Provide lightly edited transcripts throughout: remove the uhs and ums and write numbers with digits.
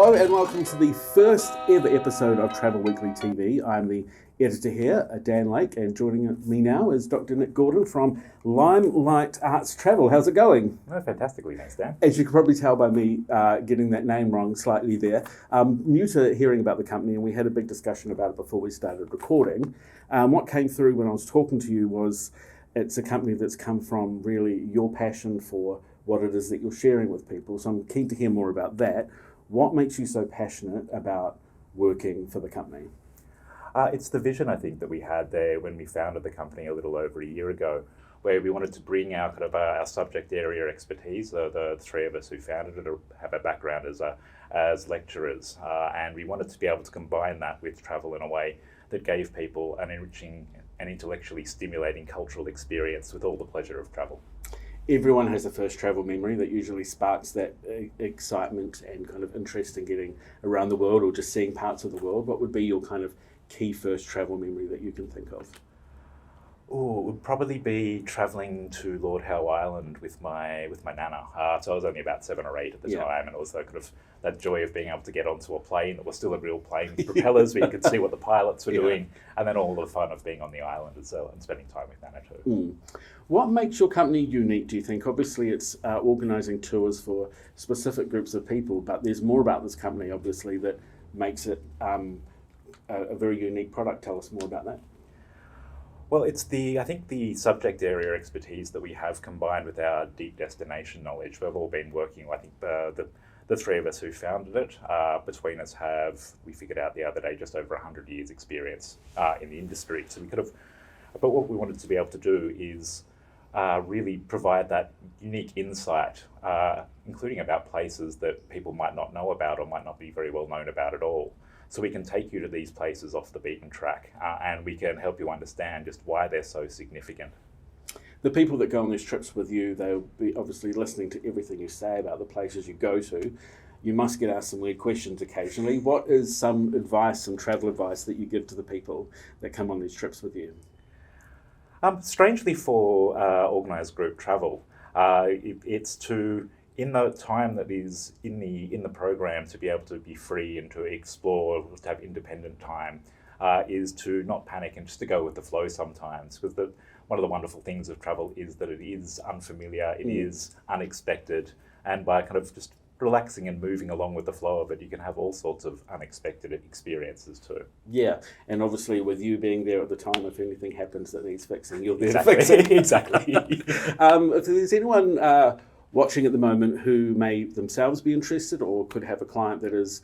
Hello and welcome to the first ever episode of Travel Weekly TV. I'm the editor here, Dan Lake, and joining me now is Dr. Nick Gordon from Limelight Arts Travel. How's it going? Oh, fantastically, thanks, Dan. As you can probably tell by me getting that name wrong slightly there, new to hearing about the company, and we had a big discussion about it before we started recording. What came through when I was talking to you was it's a company that's come from really your passion for what it is that you're sharing with people. So I'm keen to hear more about that. What makes you so passionate about working for the company? It's the vision, I think, that we had there when we founded the company a little over a year ago, where we wanted to bring our our subject area expertise. The three of us who founded it have a background as lecturers, and we wanted to be able to combine that with travel in a way that gave people an enriching and intellectually stimulating cultural experience with all the pleasure of travel. Everyone has a first travel memory that usually sparks that excitement and kind of interest in getting around the world or just seeing parts of the world. What would be your kind of key first travel memory that you can think of? Oh, it would probably be travelling to Lord Howe Island with my nana. So I was only about 7 or 8 at the time, and it was that joy of being able to get onto a plane that was still a real plane with propellers, where you could see what the pilots were doing, and then all the fun of being on the island as well and spending time with nana too. What makes your company unique, do you think? Obviously, it's organising tours for specific groups of people, but there's more about this company, obviously, that makes it a very unique product. Tell us more about that. Well, it's I think the subject area expertise that we have combined with our deep destination knowledge. We've all been working, I think the three of us who founded it, between us we figured out the other day, just over 100 years experience in the industry. So but what we wanted to be able to do is really provide that unique insight, including about places that people might not know about or might not be very well known about at all. So we can take you to these places off the beaten track, and we can help you understand just why they're so significant. The people that go on these trips with you, they'll be obviously listening to everything you say about the places you go to. You must get asked some weird questions occasionally. What is some travel advice that you give to the people that come on these trips with you? Strangely for organised group travel, it's to, in the time that is in the program, to be able to be free and to explore, to have independent time, is to not panic and just to go with the flow sometimes. Because one of the wonderful things of travel is that it is unfamiliar, it is unexpected, and by kind of just relaxing and moving along with the flow of it, you can have all sorts of unexpected experiences too. Yeah, and obviously with you being there at the time, if anything happens that needs fixing, you'll be there to fix it. Exactly. If there's anyone watching at the moment who may themselves be interested or could have a client that is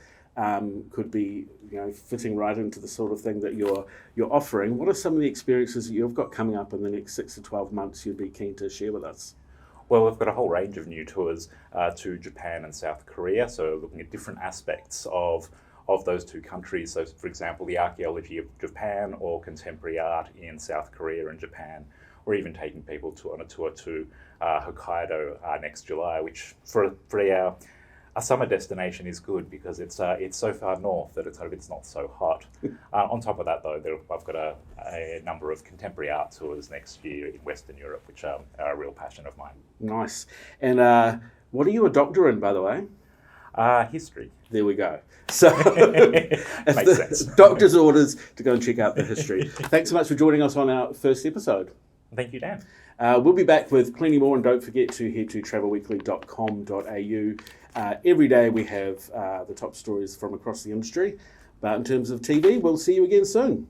could be fitting right into the sort of thing that you're offering, what are some of the experiences that you've got coming up in the next 6 to 12 months you'd be keen to share with us? Well, we've got a whole range of new tours to Japan and South Korea, so looking at different aspects of those two countries. So, for example, the archaeology of Japan or contemporary art in South Korea and Japan. We're even taking people on a tour to Hokkaido next July, which for a summer destination is good because it's so far north that it's not so hot. On top of that, though, I've got a number of contemporary art tours next year in Western Europe, which are a real passion of mine. Nice. And what are you a doctor in, by the way? History. There we go. So, makes sense. Doctor's orders to go and check out the history. Thanks so much for joining us on our first episode. Thank you, Dan. We'll be back with plenty more, and don't forget to head to travelweekly.com.au. Every day we have the top stories from across the industry. But in terms of TV, we'll see you again soon.